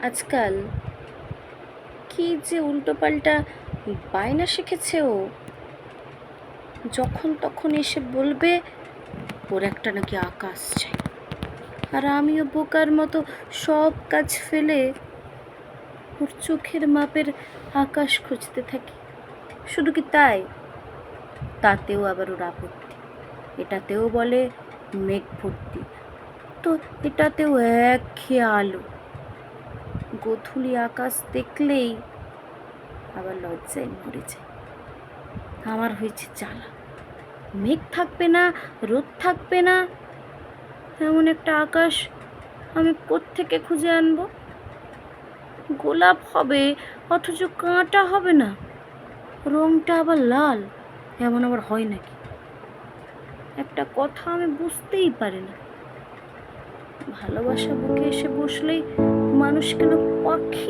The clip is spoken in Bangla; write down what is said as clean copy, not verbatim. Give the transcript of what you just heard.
আজকাল কি যে উল্টোপাল্টা বায়না শিখেছে ও, যখন তখন এসে বলবে ওর একটা নাকি আকাশ চাই। আর আমিও বোকার মতো সব কাজ ফেলে ওর চোখের মাপের আকাশ খুঁজতে থাকি। শুধু কি তাই, তাতেও আবার ওর আপত্তি। এটাতেও বলে মেঘ ভর্তি, তো এটাতেও একঘেয়ে আলো। গোধূলি আকাশ দেখলেই আবার লজ্জায় মরে যায়। আমার হয়েছে জ্বালা। মেঘ থাকবে না, রোদ থাকবে না, এমন একটা আকাশ আমি কোত্থেকে খুঁজে আনবো? গোলাপ হবে অথচ কাঁটা হবে না, রংটা আবার লাল, এমন আবার হয় নাকি? একটা কথা আমি বুঝতেই পারি না। ভালোবাসা বুকে এসে বসলেই মানুষ কেন পাখি